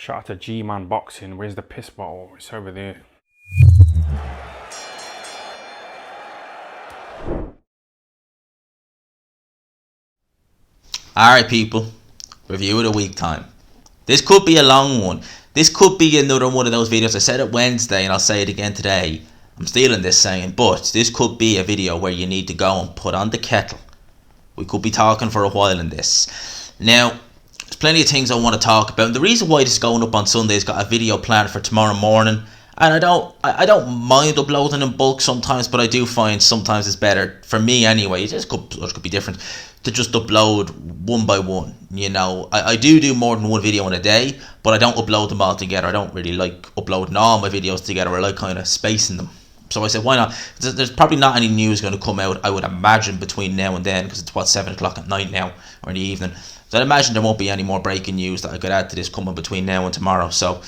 Shout out to G-Man Boxing. Where's the piss bottle? It's over there. Alright people, review of the week time. This could be a long one. This could be another one of those videos. I said it Wednesday and I'll say it again today. I'm stealing this saying, but this could be a video where you need to go and put on the kettle. We could be talking for a while in this. Now, there's plenty of things I want to talk about. And the reason why this is going up on Sunday is got a video planned for tomorrow morning. And I don't mind uploading in bulk sometimes, but I do find sometimes it's better, for me anyway, it could be different, to just upload one by one. You know, I do more than one video in a day, but I don't upload them all together. I don't really like uploading all my videos together. I like kind of spacing them. So I said, why not? There's probably not any news going to come out, I would imagine, between now and then, because it's 7 o'clock at night now, or in the evening. So I'd imagine there won't be any more breaking news that I could add to this coming between now and tomorrow. So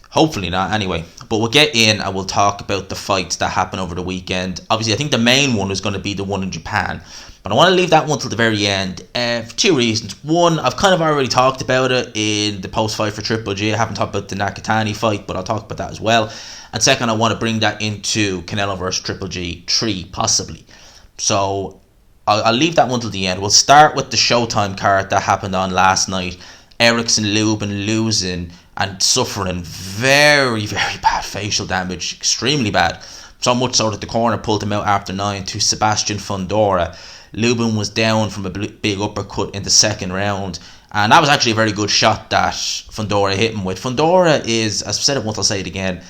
hopefully not, anyway. But we'll get in and we'll talk about the fights that happened over the weekend. Obviously, I think the main one is going to be the one in Japan. But I want to leave that one till the very end for two reasons. One, I've kind of already talked about it in the post-fight for Triple G. I haven't talked about the Nakatani fight, but I'll talk about that as well. And second, I want to bring that into Canelo vs Triple G 3, possibly. So I'll leave that one till the end. We'll start with the Showtime card that happened on last night. Erickson Lubin losing and suffering very, very bad facial damage. Extremely bad. So much so that the corner pulled him out after 9 to Sebastian Fundora. Lubin was down from a big uppercut in the second round. And that was actually a very good shot that Fundora hit him with. Fundora is, as I've said it once, I'll say it again,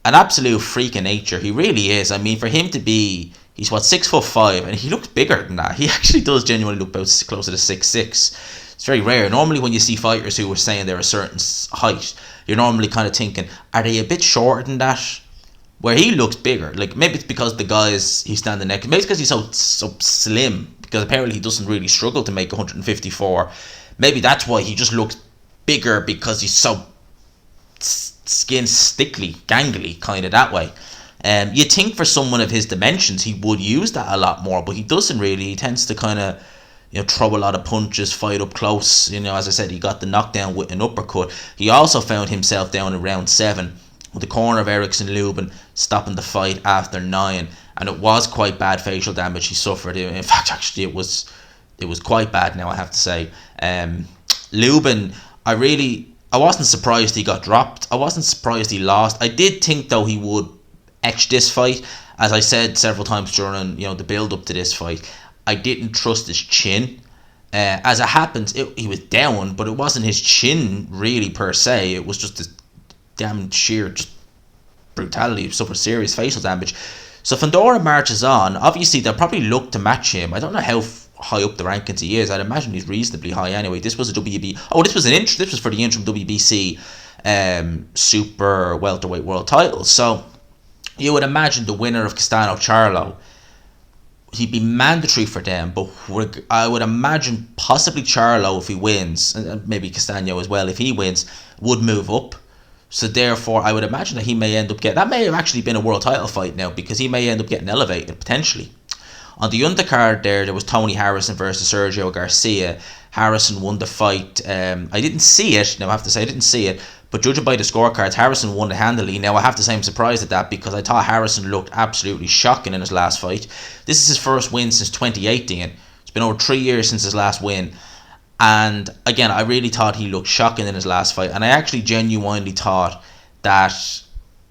an absolute freak of nature. He really is. I mean, for him to be, he's 6'5", and he looks bigger than that. He actually does genuinely look about closer to 6'6". It's very rare. Normally when you see fighters who are saying they're a certain height, you're normally kind of thinking, are they a bit shorter than that? Where he looks bigger. Like, maybe it's because the guys he's standing next, maybe it's because he's so slim, because apparently he doesn't really struggle to make 154. Maybe that's why he just looks bigger, because he's so skin stickly, gangly, kind of that way. You'd think for someone of his dimensions he would use that a lot more, but he doesn't really. He tends to kind of, throw a lot of punches, fight up close. As I said, he got the knockdown with an uppercut. He also found himself down in round 7 with the corner of Erickson Lubin stopping the fight after 9, and it was quite bad facial damage he suffered. In fact, actually, it was quite bad. Now I have to say, Lubin, I wasn't surprised he got dropped. I wasn't surprised he lost. I did think though he would etch this fight. As I said several times during the build up to this fight, I didn't trust his chin. As it happens, he was down, but it wasn't his chin really per se. It was just this damn sheer just brutality, suffered serious facial damage. So Fundora marches on. Obviously they'll probably look to match him. I don't know how high up the rankings he is. I'd imagine he's reasonably high anyway. This was a WB. This was for the interim WBC super welterweight world title. So you would imagine the winner of Castano Charlo, he'd be mandatory for them, but I would imagine possibly Charlo, if he wins, and maybe Castano as well, if he wins, would move up. So therefore, I would imagine that he may end up getting, that may have actually been a world title fight now, because he may end up getting elevated, potentially. On the undercard there was Tony Harrison versus Sergio Garcia. Harrison won the fight. I didn't see it. Now I have to say I didn't see it, but judging by the scorecards, Harrison won it handily. Now I have to say I'm surprised at that, because I thought Harrison looked absolutely shocking in his last fight. This is his first win since 2018. It's been over 3 years since his last win. And again, I really thought he looked shocking in his last fight. And I actually genuinely thought that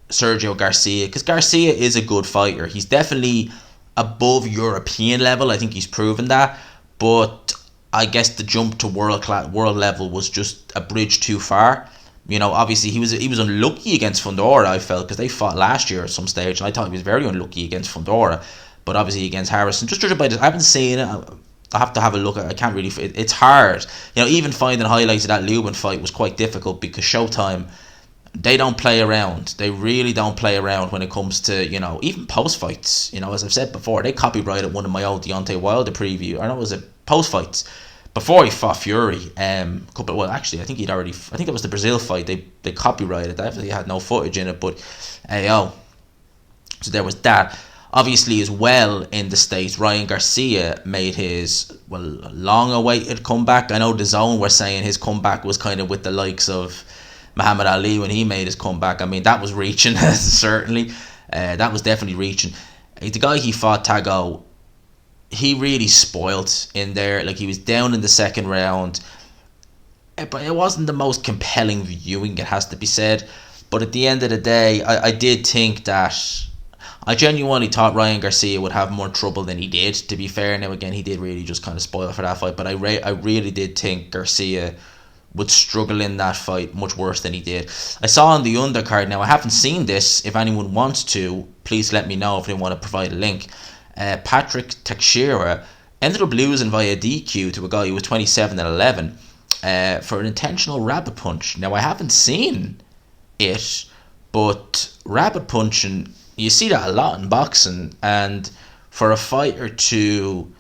Sergio Garcia, because Garcia is a good fighter. He's definitely above European level. I think he's proven that. But I guess the jump to world level was just a bridge too far. Obviously he was unlucky against Fundora, I felt, because they fought last year at some stage. And I thought he was very unlucky against Fundora. But obviously against Harrison, just judging by this, I haven't seen it. I have to have a look at it. I can't really, it's hard. Even finding highlights of that Lubin fight was quite difficult, because Showtime, they don't play around. They really don't play around when it comes to, even post fights. As I've said before, they copyrighted one of my old Deontay Wilder preview. I know it was a post fights before he fought Fury. I think it was the Brazil fight. They copyrighted that. He had no footage in it, but so there was that. Obviously, as well, in the States, Ryan Garcia made his, long-awaited comeback. I know DAZN were saying his comeback was kind of with the likes of Muhammad Ali when he made his comeback. I mean, that was reaching, certainly. That was definitely reaching. The guy he fought, Tago, he really spoilt in there. Like, he was down in the second round, but it wasn't the most compelling viewing, it has to be said. But at the end of the day, I did think that I genuinely thought Ryan Garcia would have more trouble than he did, to be fair. Now, again, he did really just kind of spoil for that fight, but I really did think Garcia would struggle in that fight much worse than he did. I saw on the undercard, now I haven't seen this, if anyone wants to, please let me know if they want to provide a link. Patrick Teixeira ended up losing via DQ to a guy who was 27-11 for an intentional rabbit punch. Now, I haven't seen it, but rabbit punching, you see that a lot in boxing, and for a fighter to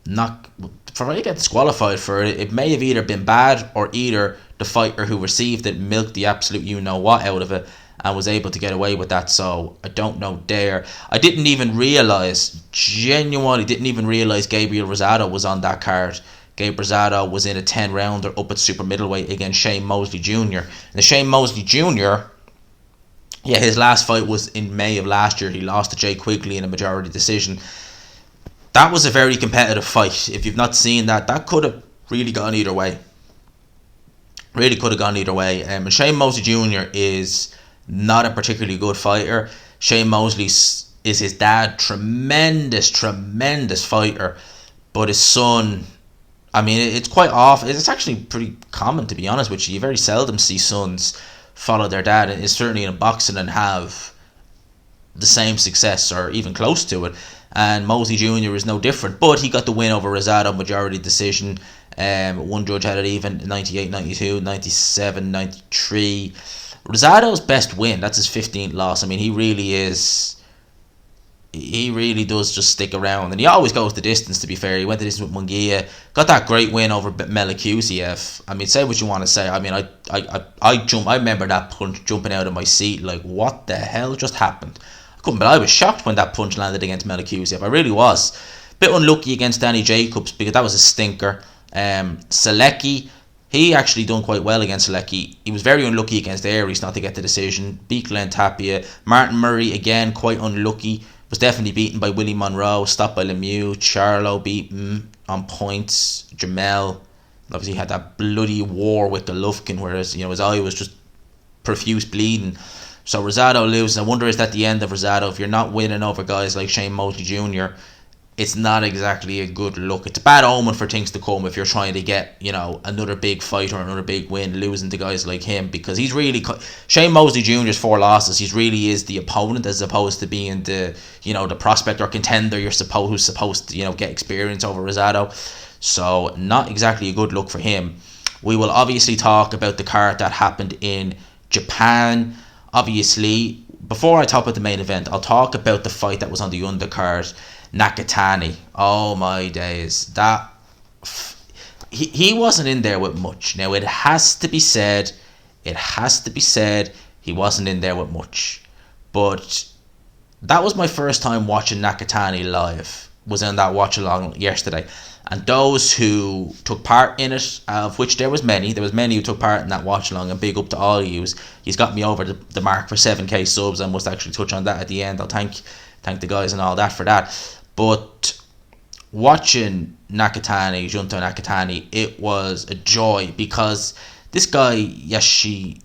get disqualified for it, it may have either been bad, or either the fighter who received it milked the absolute you-know-what out of it and was able to get away with that. So I don't know there. I genuinely didn't even realise Gabriel Rosado was on that card. Gabe Rosado was in a 10-rounder up at super middleweight against Shane Mosley Jr. And the Shane Mosley Jr., yeah, his last fight was in May of last year. He lost to Jay Quigley in a majority decision. That was a very competitive fight. If you've not seen that, that could have really gone either way. Really could have gone either way. And Shane Mosley Jr. is not a particularly good fighter. Shane Mosley is his dad. Tremendous fighter. But his son, I mean, it's quite off. It's actually pretty common, to be honest with you. You very seldom see sons follow their dad, and is certainly in boxing, and have the same success or even close to it. And Mosley Jr. is no different, but he got the win over Rosado, majority decision. One judge had it even 98-92, 97-93. Rosado's best win, that's his 15th loss. I mean, he really does just stick around, and he always goes the distance, to be fair. He went the distance with Munguia, got that great win over Melikuziev. I mean, say what you want to say. I mean, I remember that punch, jumping out of my seat, like, what the hell just happened? I was shocked when that punch landed against Melikuziev. I really was. Bit unlucky against Danny Jacobs, because that was a stinker. Selecki, he actually done quite well against Selecki. He was very unlucky against Aries not to get the decision. Beat Glenn Tapia. Martin Murray, again, quite unlucky. Was definitely beaten by Willie Monroe. Stopped by Lemieux. Charlo beaten on points. Jamel obviously had that bloody war with Golovkin, whereas, his eye was just profuse bleeding. So Rosado loses. I wonder, is that the end of Rosado? If you're not winning over guys like Shane Mosley Jr., it's not exactly a good look. It's a bad omen for things to come if you're trying to get, another big fight or another big win, losing to guys like him, because he's really, Shane Mosley Jr.'s 4 losses, he really is the opponent, as opposed to being the, the prospect or contender who's supposed to, get experience over Rosado. So not exactly a good look for him. We will obviously talk about the card that happened in Japan. Obviously, before I talk about the main event, I'll talk about the fight that was on the undercard. Nakatani, oh my days, that he wasn't in there with much. Now, it has to be said, he wasn't in there with much. But that was my first time watching Nakatani live, was in that watch along yesterday. And those who took part in it, of which there was many who took part in that watch along, and big up to all of you. He's got me over the mark for 7k subs. I must actually touch on that at the end. I'll thank the guys and all that for that. But watching Junto Nakatani, it was a joy, because this guy, Yamaguchi,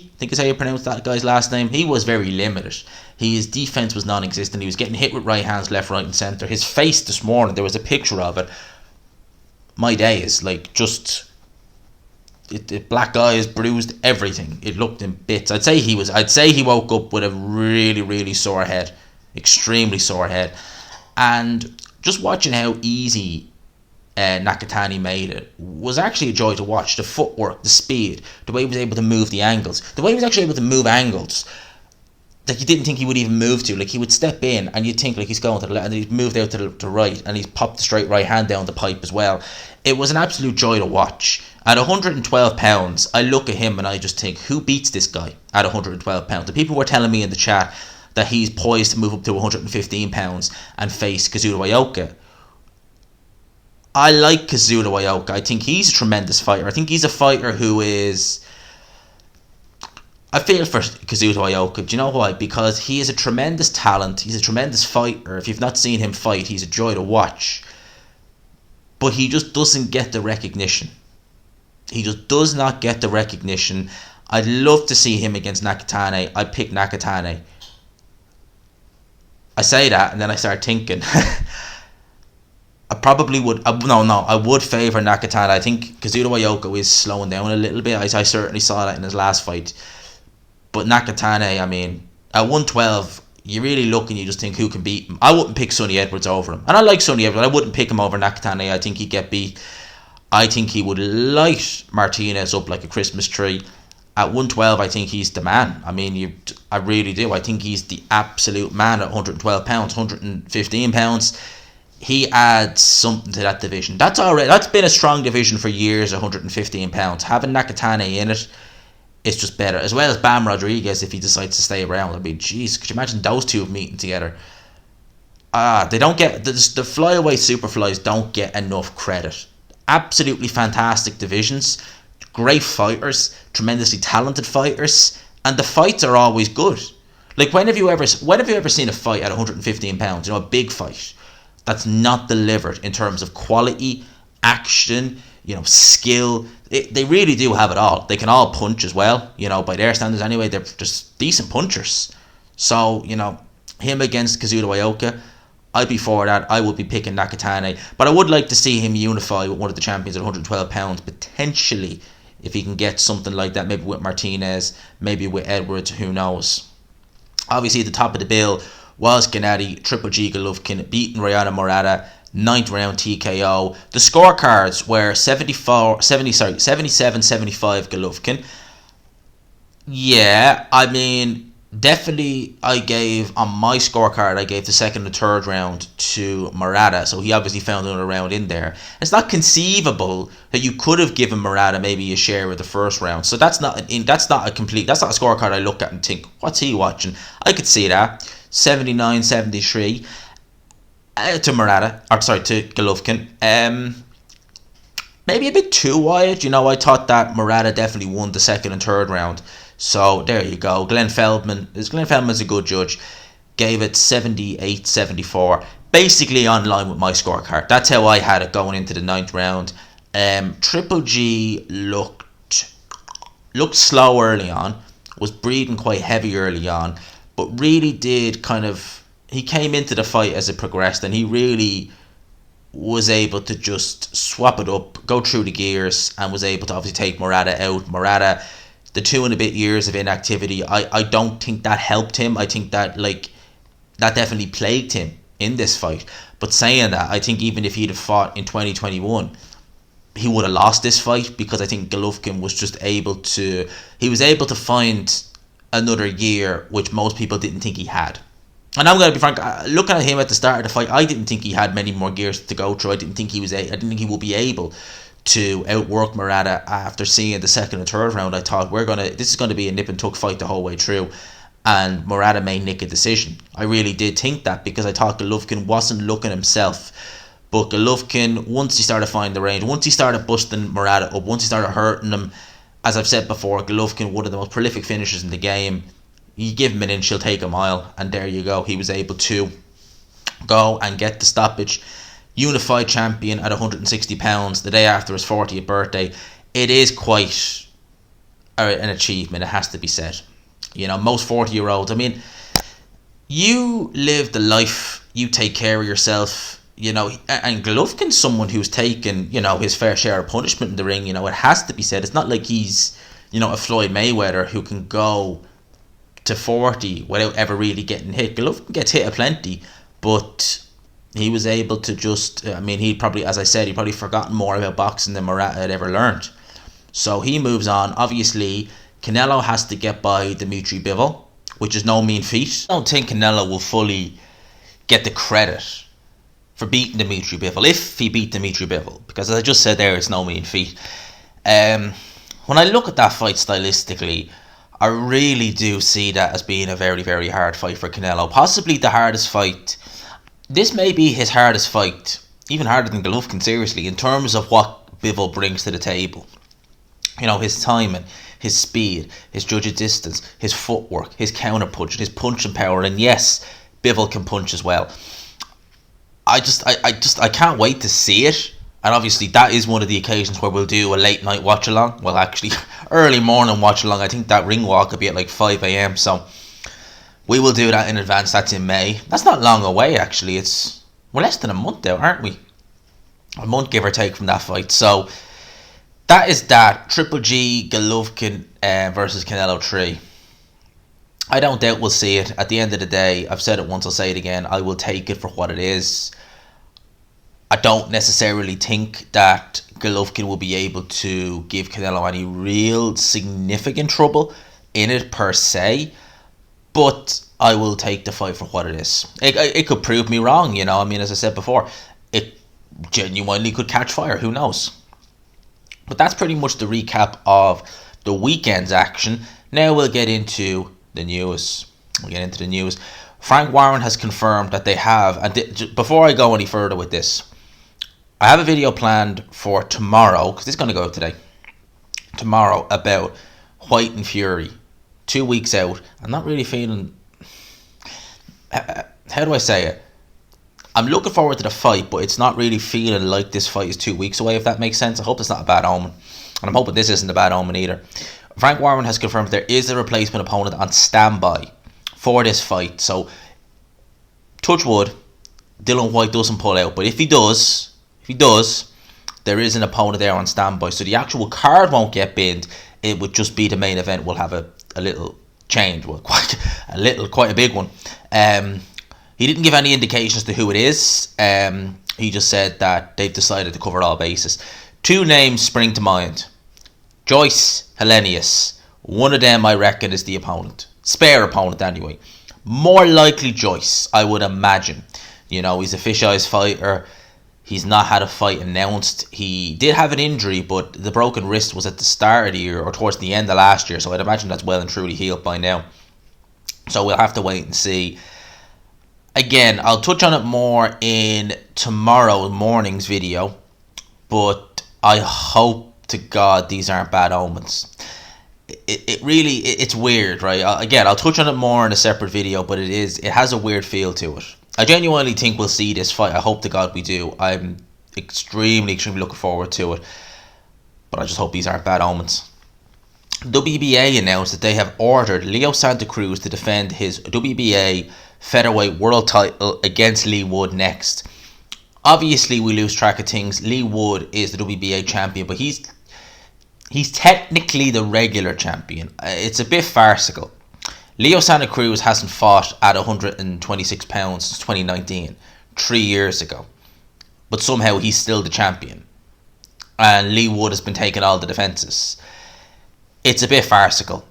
I think is how you pronounce that guy's last name, he was very limited. His defense was non-existent. He was getting hit with right hands, left, right and centre. His face this morning, there was a picture of it. My days, like, just black eyes, bruised, everything. It looked in bits. I'd say he woke up with a really, really sore head. Extremely sore head. And just watching how easy Nakatani made it was actually a joy to watch. The footwork, the speed, the way he was able to move the angles, the way he was actually able to move angles that you didn't think he would even move to. Like, he would step in and you'd think, like, he's going to the left, and he's moved out to the right, and he's popped the straight right hand down the pipe as well. It was an absolute joy to watch. At 112 pounds, I look at him and I just think, who beats this guy at 112 pounds? The people were telling me in the chat that he's poised to move up to 115 pounds and face Kazuto Ioka. I like Kazuto Ioka. I think he's a tremendous fighter. I think he's a fighter who is I feel for Kazuto Ioka. Do you know why? Because he is a tremendous talent. He's a tremendous fighter. If you've not seen him fight, he's a joy to watch. But he just doesn't get the recognition. He just does not get the recognition. I'd love to see him against Nakatani. I pick Nakatani. I say that and then I start thinking. I probably would. I would favour Nakatani. I think Kazuto Ioka is slowing down a little bit. I certainly saw that in his last fight. But Nakatani, I mean, at 112, you really look and you just think who can beat him. I wouldn't pick Sonny Edwards over him. And I like Sonny Edwards. I wouldn't pick him over Nakatani. I think he'd get beat. I think he would light Martinez up like a Christmas tree. At 112, I think he's the man. I mean, I really do. I think he's the absolute man at 112 pounds, 115 pounds. He adds something to that division. That's been a strong division for years, 115 pounds. Having Nakatani in it, it's just better. As well as Bam Rodriguez, if he decides to stay around. I mean, jeez, could you imagine those two meeting together? They don't get the flyweight superflies don't get enough credit. Absolutely fantastic divisions, great fighters, tremendously talented fighters, and the fights are always good. Like when have you ever seen a fight at 115 pounds? You know, a big fight that's not delivered in terms of quality, action, you know, skill. They really do have it all. They can all punch as well, you know, by their standards anyway. They're just decent punchers. So, you know, him against Kazuto Ioka, I'd be for that. I would be picking Nakatani. But I would like to see him unify with one of the champions at 112 pounds, potentially, if he can get something like that, maybe with Martinez, maybe with Edwards, who knows. Obviously, at the top of the bill was Gennady, Triple G Golovkin, beating Rayana Murata, 9th round TKO. The scorecards were 77-75 Golovkin. Yeah, I mean, definitely on my scorecard, I gave the second and third round to Murata, so he obviously found another round in there. It's not conceivable that you could have given Murata maybe a share of the first round, so that's not a scorecard I look at and think, what's he watching? I could see that. 79-73 to Golovkin. Maybe a bit too wide. You know, I thought that Murata definitely won the second and third round. So there you go. Glenn Feldman's a good judge. Gave it 78-74. Basically on line with my scorecard. That's how I had it going into the 9th round. Triple G looked slow early on. Was breathing quite heavy early on. But really did he came into the fight as it progressed, and he really was able to just swap it up, go through the gears, and was able to obviously take Murata out. Murata, the 2 and a bit years of inactivity, I don't think that helped him. I think that that definitely plagued him in this fight. But saying that, I think even if he'd have fought in 2021, he would have lost this fight, because I think Golovkin was just able to find another year which most people didn't think he had. And I'm going to be frank, looking at him at the start of the fight, I didn't think he had many more gears to go through. I didn't think he would be able to outwork Murata. After seeing the second and third round, I thought this is going to be a nip and tuck fight the whole way through, and Murata may nick a decision. I really did think that, because I thought Golovkin wasn't looking himself. But Golovkin, once he started finding the range, once he started busting Murata up, once he started hurting him, as I've said before, Golovkin, one of the most prolific finishers in the game. You give him an inch, he'll take a mile, and there you go. He was able to go and get the stoppage. Unified champion at 160 pounds the day after his 40th birthday. It is quite an achievement, it has to be said. You know, most 40-year-olds, I mean, you live the life, you take care of yourself. You know, and Golovkin's someone who's taken, you know, his fair share of punishment in the ring. You know, it has to be said. It's not like he's, you know, a Floyd Mayweather who can go to 40 without ever really getting hit. Golovkin gets hit aplenty, but he was able to just, I mean, he probably forgotten more about boxing than Murata had ever learned. So he moves on. Obviously, Canelo has to get by Dimitri Bivol, which is no mean feat. I don't think Canelo will fully get the credit for beating Dimitri Bivol, if he beat Dimitri Bivol, because as I just said there, it's no mean feat. When I look at that fight stylistically, I really do see that as being a very, very hard fight for Canelo. Possibly the hardest fight. This may be his hardest fight, even harder than Golovkin, seriously, in terms of what Bivol brings to the table. You know, his timing, his speed, his judge of distance, his footwork, his counter punch, his punching power, and yes, Bivol can punch as well. I can't wait to see it. And obviously that is one of the occasions where we'll do a late night watch along. Well, actually, early morning watch along. I think that ring walk will be at like 5 a.m. So we will do that in advance. That's in May. That's not long away, actually. We're less than a month out, aren't we? A month, give or take, from that fight. So that is that. Triple G Golovkin versus Canelo 3. I don't doubt we'll see it. At the end of the day, I've said it once, I'll say it again. I will take it for what it is. I don't necessarily think that Golovkin will be able to give Canelo any real significant trouble in it per se. But I will take the fight for what it is. It could prove me wrong, you know. I mean, as I said before, it genuinely could catch fire. Who knows? But that's pretty much the recap of the weekend's action. Now we'll get into the news. Frank Warren has confirmed that they have, and before I go any further with this, I have a video planned for tomorrow, because it's going to go out today, tomorrow, about Whyte and Fury. 2 weeks out. I'm not really feeling, how do I say it? I'm looking forward to the fight, but it's not really feeling like this fight is 2 weeks away, if that makes sense. I hope it's not a bad omen. And I'm hoping this isn't a bad omen either. Frank Warren has confirmed there is a replacement opponent on standby for this fight. So, touch wood, Dillian Whyte doesn't pull out. But if he does, there is an opponent there on standby. So the actual card won't get binned. It would just be the main event. We'll have a little change. Well, quite a big one. He didn't give any indications to who it is. He just said that they've decided to cover all bases. 2 names spring to mind. Joyce, Hellenius. One of them, I reckon, is the opponent. Spare opponent, anyway. More likely Joyce, I would imagine. You know, he's a fish-eyes fighter. He's not had a fight announced. He did have an injury, but the broken wrist was at the start of the year or towards the end of last year. So I'd imagine that's well and truly healed by now. So we'll have to wait and see. Again, I'll touch on it more in tomorrow morning's video. But I hope to God these aren't bad omens. It's weird, right? Again, I'll touch on it more in a separate video, but it has a weird feel to it. I genuinely think we'll see this fight. I hope to God we do. I'm extremely looking forward to it. But I just hope these aren't bad omens. WBA announced that they have ordered Leo Santa Cruz to defend his WBA featherweight world title against Leigh Wood next. Obviously, we lose track of things. Leigh Wood is the WBA champion, but he's technically the regular champion. It's a bit farcical. Leo Santa Cruz hasn't fought at 126 pounds since 2019, 3 years ago. But somehow he's still the champion. And Leigh Wood has been taking all the defences. It's a bit farcical.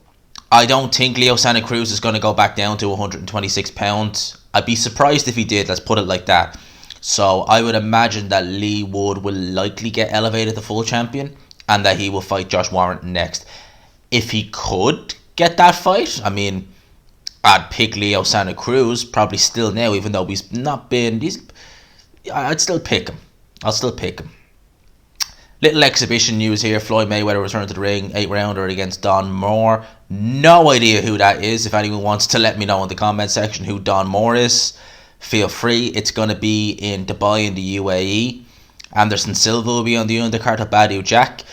I don't think Leo Santa Cruz is going to go back down to 126 pounds. I'd be surprised if he did, let's put it like that. So I would imagine that Leigh Wood will likely get elevated to full champion and that he will fight Josh Warrington next. If he could get that fight, I mean, I'd pick Leo Santa Cruz probably still now, even though he's not been. I'd still pick him. I'll still pick him. Little exhibition news here. Floyd Mayweather returned to the ring, 8-rounder against Don Moore. No idea who that is. If anyone wants to let me know in the comment section who Don Moore is, feel free. It's going to be in Dubai in the UAE. Anderson Silva will be on the undercard of Badou Jack.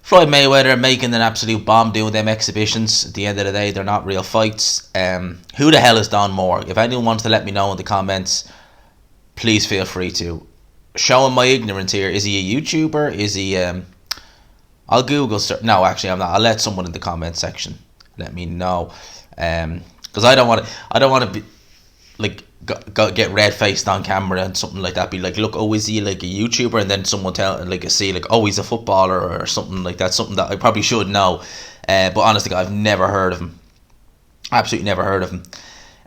Floyd Mayweather making an absolute bomb doing them exhibitions. At the end of the day, they're not real fights. Who the hell is Don Moore? If anyone wants to let me know in the comments, please feel free to. Showing my ignorance here. Is he a YouTuber? Is he... I'll Google... No, actually, I'm not. I'll let someone in the comment section let me know. Because I don't want to be... like... get red-faced on camera and something like that. Be like, look, oh, is he like a YouTuber? And then someone see like, oh, he's a footballer or something like that. Something that I probably should know. But honestly, I've never heard of him. Absolutely never heard of him.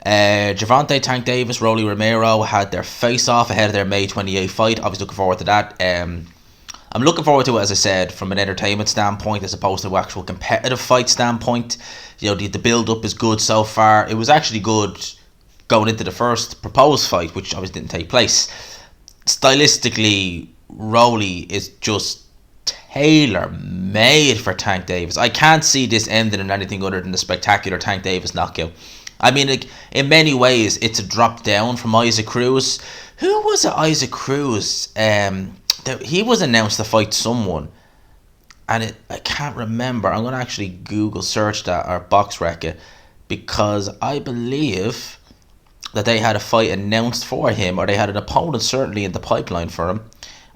Gervonta Tank Davis, Rolly Romero had their face-off ahead of their May 28th fight. Obviously looking forward to that. I'm looking forward to it, as I said, from an entertainment standpoint as opposed to an actual competitive fight standpoint. You know, the build-up is good so far. It was actually good going into the first proposed fight, which obviously didn't take place. Stylistically, Rolly is just tailor-made for Tank Davis. I can't see this ending in anything other than a spectacular Tank Davis knockout. I mean, like, in many ways, it's a drop down from Isaac Cruz. Who was it, Isaac Cruz? He was announced to fight someone, and I can't remember. I'm going to actually Google search that, or box record, because I believe that they had a fight announced for him, or they had an opponent certainly in the pipeline for him.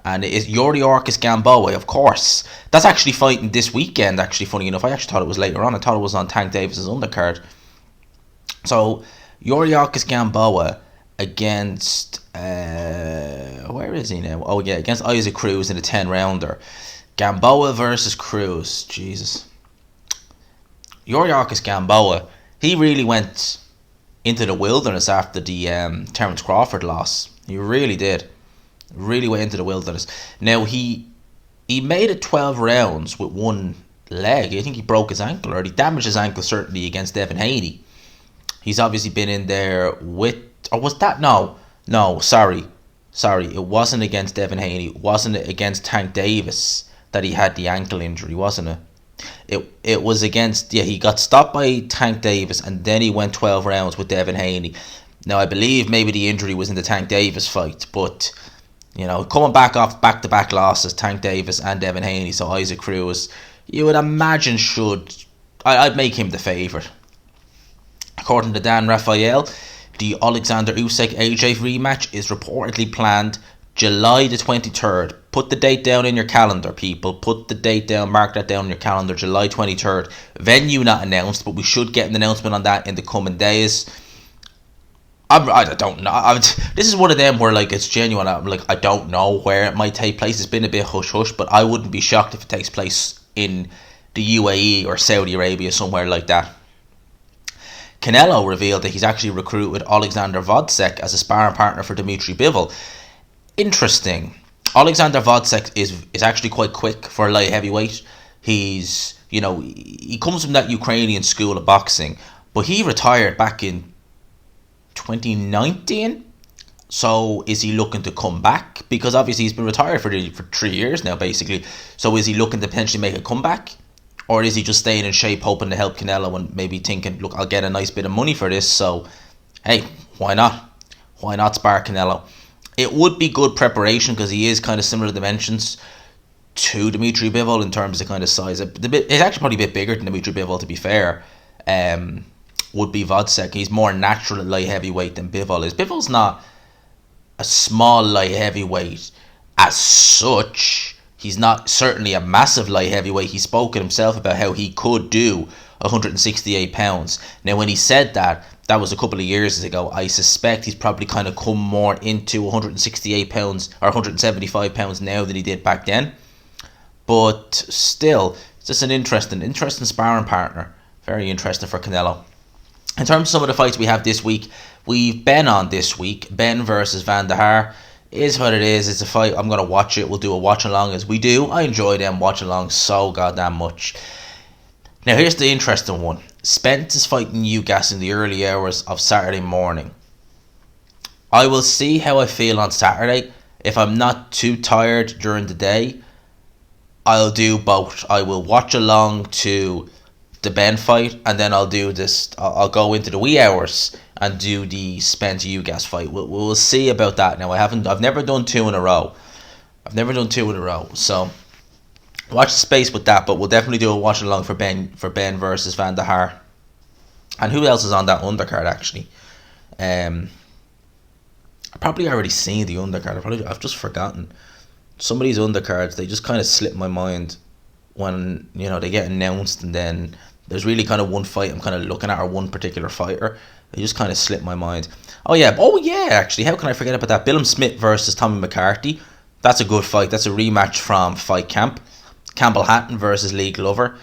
And it is Yuriorkis Gamboa, of course. That's actually fighting this weekend, actually, funny enough. I actually thought it was later on. I thought it was on Tank Davis's undercard. So, Yuriorkis Gamboa against... where is he now? Oh, yeah, against Isaac Cruz in a 10-rounder. Gamboa versus Cruz. Jesus. Yuriorkis Gamboa, he really went into the wilderness after the Terence Crawford loss. He really did. Really went into the wilderness. Now, he made it 12 rounds with one leg. I think he broke his ankle, or he damaged his ankle certainly against Devin Haney. He's obviously been in there with... Or was that... No, sorry. It wasn't against Devin Haney. It wasn't against Tank Davis that he had the ankle injury, wasn't it? It was against... Yeah, he got stopped by Tank Davis, and then he went 12 rounds with Devin Haney. Now, I believe maybe the injury was in the Tank Davis fight, but... You know, coming back off back-to-back losses, Tank Davis and Devin Haney, so Isaac Cruz, you would imagine should... I'd make him the favourite. According to Dan Raphael, the Alexander Usyk AJ rematch is reportedly planned July the 23rd. Put the date down in your calendar, people. Put the date down, mark that down in your calendar, July 23rd. Venue not announced, but we should get an announcement on that in the coming days. I don't know. This is one of them where, like, it's genuine. I'm like, I don't know where it might take place. It's been a bit hush-hush, but I wouldn't be shocked if it takes place in the UAE or Saudi Arabia, somewhere like that. Canelo revealed that he's actually recruited Alexander Vodcek as a sparring partner for Dmitry Bivol. Interesting. Alexander Vodcek is actually quite quick for a light heavyweight. He's, you know, he comes from that Ukrainian school of boxing, but he retired back in 2019. So is he looking to come back? Because obviously he's been retired for 3 years now, basically. So is he looking to potentially make a comeback? Or is he just staying in shape, hoping to help Canelo and maybe thinking, look, I'll get a nice bit of money for this, so, hey, why not? Why not spar Canelo? It would be good preparation because he is kind of similar dimensions to Dmitry Bivol in terms of kind of size. It's actually probably a bit bigger than Dmitry Bivol, to be fair. Would be Vodcek. He's more natural at light heavyweight than Bivol is. Bivol's not a small light heavyweight as such. He's not certainly a massive light heavyweight. He's spoken himself about how he could do 168 pounds. Now, when he said that was a couple of years ago. I suspect he's probably kind of come more into 168 pounds or 175 pounds now than he did back then. But still, it's just an interesting sparring partner. Very interesting for Canelo. In terms of some of the fights we have this week, we've Ben on this week. Ben versus Van der Haar. Is what it is. It's a fight. I'm going to watch it. We'll do a watch along as we do. I enjoy them watch along so goddamn much. Now here's the interesting one. Spence is fighting Ugas in the early hours of Saturday morning. I will see how I feel on Saturday. If I'm not too tired during the day, I'll do both. I will watch along to the Ben fight, and then I'll do this. I'll go into the wee hours and do the Spence Ugas fight. We'll see about that. Now I've never done two in a row. So watch the space with that, but we'll definitely do a watch along for Ben versus Van der Haar. And who else is on that undercard actually? I probably already seen the undercard. I've just forgotten. Some of these undercards, they just kind of slip my mind when, you know, they get announced, and then there's really kind of one fight I'm kind of looking at, or one particular fighter. They just kind of slip my mind. Oh yeah, actually, how can I forget about that? Billum Smith versus Tommy McCarthy. That's a good fight. That's a rematch from Fight Camp. Campbell Hatton versus Lee Glover.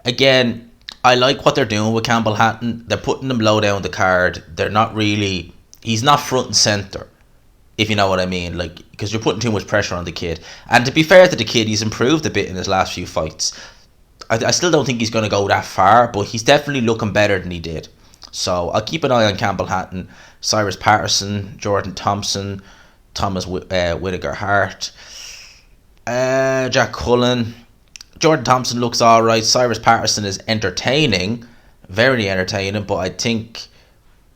Again, I like what they're doing with Campbell Hatton. They're putting him low down the card. He's not front and centre, if you know what I mean, like, because you're putting too much pressure on the kid. And to be fair to the kid, he's improved a bit in his last few fights. I still don't think he's going to go that far, but he's definitely looking better than he did. So I'll keep an eye on Campbell Hatton, Cyrus Patterson, Jordan Thompson, Thomas Whittaker Hart. Jack Cullen. Jordan Thompson looks alright. Cyrus Patterson is entertaining. Very entertaining, but I think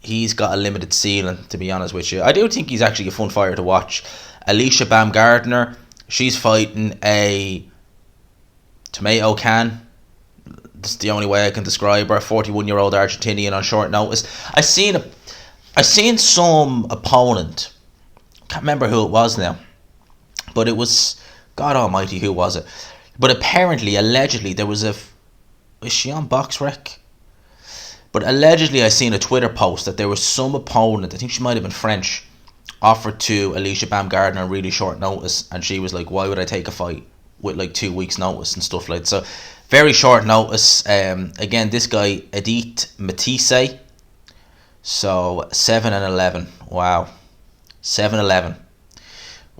he's got a limited ceiling, to be honest with you. I do think he's actually a fun fighter to watch. Alicia Baumgardner, she's fighting a tomato can. That's the only way I can describe her. 41-year-old Argentinian on short notice. I seen some opponent. Can't remember who it was now, but it was, God Almighty, who was it? But apparently, allegedly, there was is she on BoxRec? But allegedly, I seen a Twitter post that there was some opponent, I think she might have been French, offered to Alicia Baumgardner on really short notice, and she was like, why would I take a fight with like 2 weeks notice and stuff like that? So very short notice. Again, this guy Edith Matisse, so 7-11. Wow, 7-11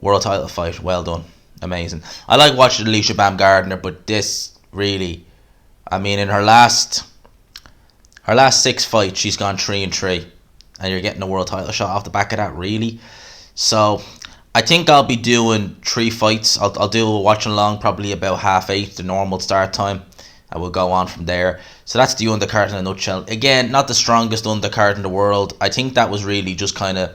world title fight. Well done, amazing. I like watching Alicia Baumgardner, but this really, I mean, in her last 6 fights, she's gone 3-3, and you're getting a world title shot off the back of that, really. So I think I'll be doing 3 fights. I'll do a watch along probably about 8:30, the normal start time. I will go on from there. So that's the undercard in a nutshell. Again, not the strongest undercard in the world. I think that was really just kind of,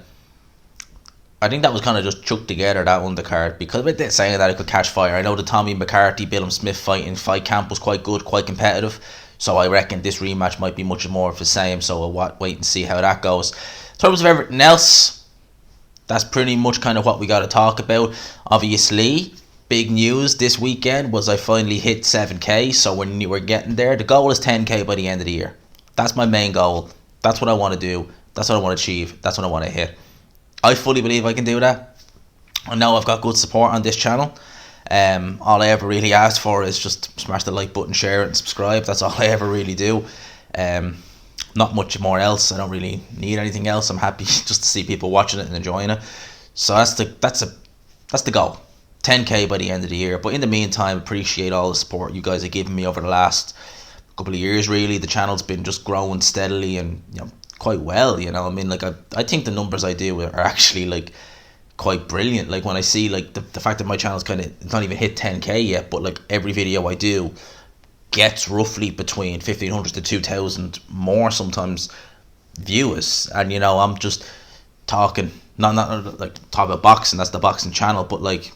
just chucked together, that undercard, because with it saying that it could catch fire. I know the Tommy McCarthy, Billum Smith fight camp was quite good, quite competitive. So I reckon this rematch might be much more of the same. So we'll wait and see how that goes. In terms of everything else, that's pretty much kind of what we got to talk about. Obviously, big news this weekend was I finally hit 7k. So we're getting there. The goal is 10k by the end of the year. That's my main goal. That's what I want to do. That's what I want to achieve. That's what I want to hit. I fully believe I can do that. I know I've got good support on this channel. All I ever really ask for is just smash the like button, share it, and subscribe. That's all I ever really do. Not much more else. I don't really need anything else. I'm happy just to see people watching it and enjoying it. So that's the goal. 10k by the end of the year. But in the meantime, appreciate all the support you guys have given me over the last couple of years. Really, the channel's been just growing steadily and quite well. I mean, like I think the numbers I do are actually like quite brilliant. Like when I see like the fact that my channel's kind of not even hit 10k yet, but like every video I do gets roughly between 1,500 to 2,000 more sometimes viewers. And I'm just talking not like talk about boxing, that's the boxing channel, but like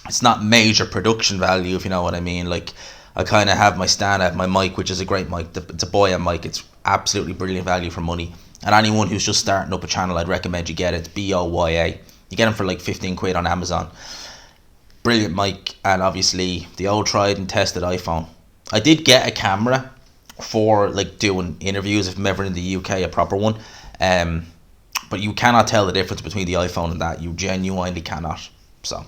it's not major production value, if you know what I mean. Like I kind of have my stand at my mic, which is a great mic. It's a Boya mic. It's absolutely brilliant value for money. And anyone who's just starting up a channel, I'd recommend you get it. It's Boya. You get them for like 15 quid on Amazon. Brilliant mic, and obviously the old tried and tested iPhone. I did get a camera for like doing interviews if I'm ever in the UK, a proper one. But you cannot tell the difference between the iPhone and that. You genuinely cannot. So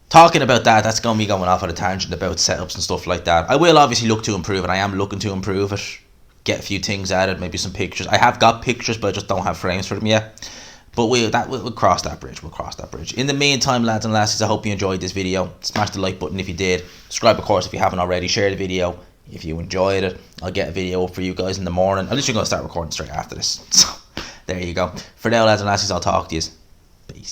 talking about that's going to be going off on a tangent about setups and stuff like that. I will obviously look to improve it. I am looking to improve it. Get a few things added, maybe some pictures. I have got pictures, but I just don't have frames for them yet. But we'll cross that bridge. We'll cross that bridge. In the meantime, lads and lasses, I hope you enjoyed this video. Smash the like button if you did. Subscribe, of course, if you haven't already. Share the video if you enjoyed it. I'll get a video up for you guys in the morning. I'm literally going to start recording straight after this. So there you go. For now, lads and lassies, I'll talk to you. Peace.